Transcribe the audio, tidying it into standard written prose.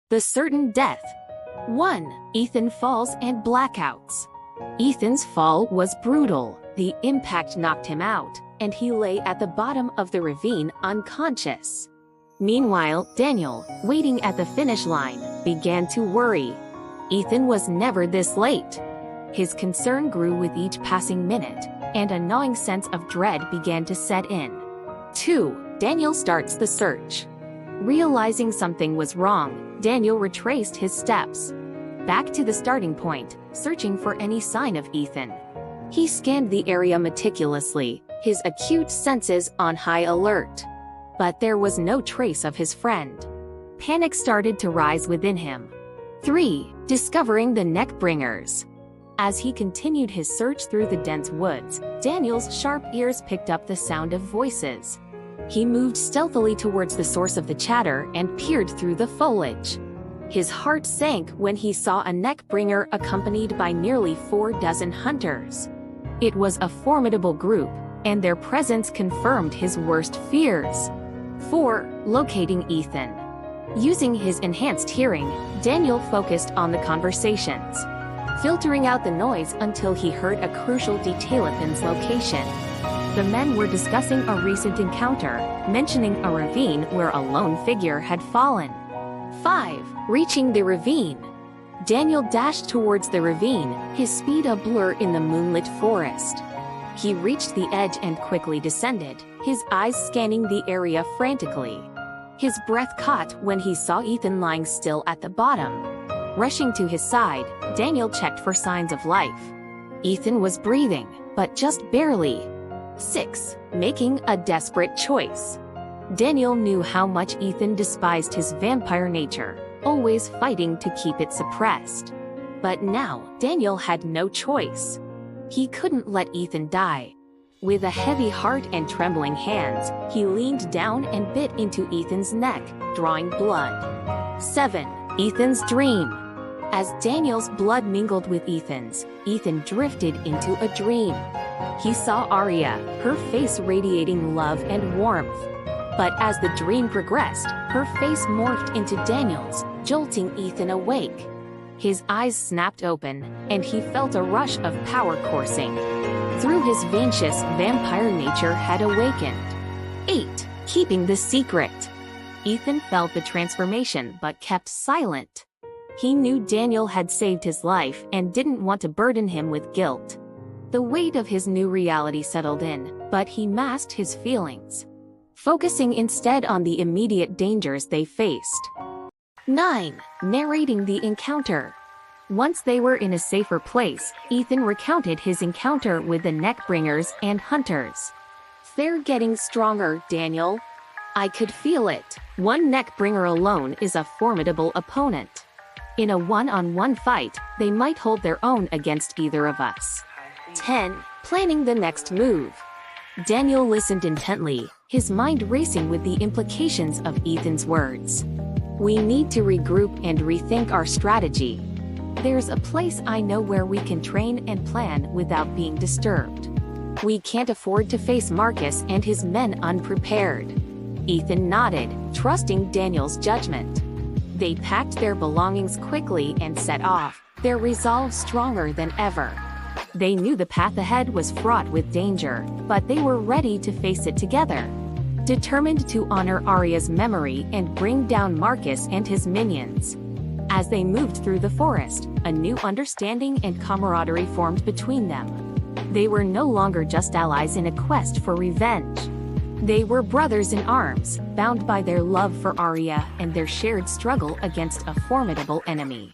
The certain death. 1. Ethan falls and blackouts. Ethan's fall was brutal. The impact knocked him out, and he lay at the bottom of the ravine unconscious. Meanwhile, Daniel, waiting at the finish line, began to worry. Ethan was never this late. His concern grew with each passing minute, and a gnawing sense of dread began to set in. 2. Daniel starts the search. Realizing something was wrong, Daniel retraced his steps back to the starting point, searching for any sign of Ethan. He scanned the area meticulously, his acute senses on high alert. But there was no trace of his friend. Panic started to rise within him. 3. Discovering the neck-bringers. As he continued his search through the dense woods, Daniel's sharp ears picked up the sound of voices. He moved stealthily towards the source of the chatter and peered through the foliage. His heart sank when he saw a neck-bringer accompanied by nearly 4 dozen hunters. It was a formidable group, and their presence confirmed his worst fears. 4. Locating Ethan. Using his enhanced hearing, Daniel focused on the conversations, filtering out the noise until he heard a crucial detail of Ethan's location. The men were discussing a recent encounter, mentioning a ravine where a lone figure had fallen. 5. Reaching the ravine. Daniel dashed towards the ravine, his speed a blur in the moonlit forest. He reached the edge and quickly descended, his eyes scanning the area frantically. His breath caught when he saw Ethan lying still at the bottom. Rushing to his side, Daniel checked for signs of life. Ethan was breathing, but just barely. 6. Making a desperate choice. Daniel knew how much Ethan despised his vampire nature, always fighting to keep it suppressed. But now, Daniel had no choice. He couldn't let Ethan die. With a heavy heart and trembling hands, he leaned down and bit into Ethan's neck, drawing blood. 7. Ethan's dream. As Daniel's blood mingled with Ethan's, Ethan drifted into a dream. He saw Arya, her face radiating love and warmth. But as the dream progressed, her face morphed into Daniel's, jolting Ethan awake. His eyes snapped open, and he felt a rush of power coursing through his veins. Vampire nature had awakened. 8. Keeping the secret. Ethan felt the transformation but kept silent. He knew Daniel had saved his life and didn't want to burden him with guilt. The weight of his new reality settled in, but he masked his feelings, focusing instead on the immediate dangers they faced. 9. Narrating the encounter. Once they were in a safer place, Ethan recounted his encounter with the neckbringers and hunters. "They're getting stronger, Daniel. I could feel it. One neckbringer alone is a formidable opponent. In a one-on-one fight, they might hold their own against either of us." 10. Planning the next move. Daniel listened intently, his mind racing with the implications of Ethan's words. "We need to regroup and rethink our strategy. There's a place I know where we can train and plan without being disturbed. We can't afford to face Marcus and his men unprepared." Ethan nodded, trusting Daniel's judgment. They packed their belongings quickly and set off, their resolve stronger than ever. They knew the path ahead was fraught with danger, but they were ready to face it together, determined to honor Arya's memory and bring down Marcus and his minions. As they moved through the forest, a new understanding and camaraderie formed between them. They were no longer just allies in a quest for revenge. They were brothers in arms, bound by their love for Arya and their shared struggle against a formidable enemy.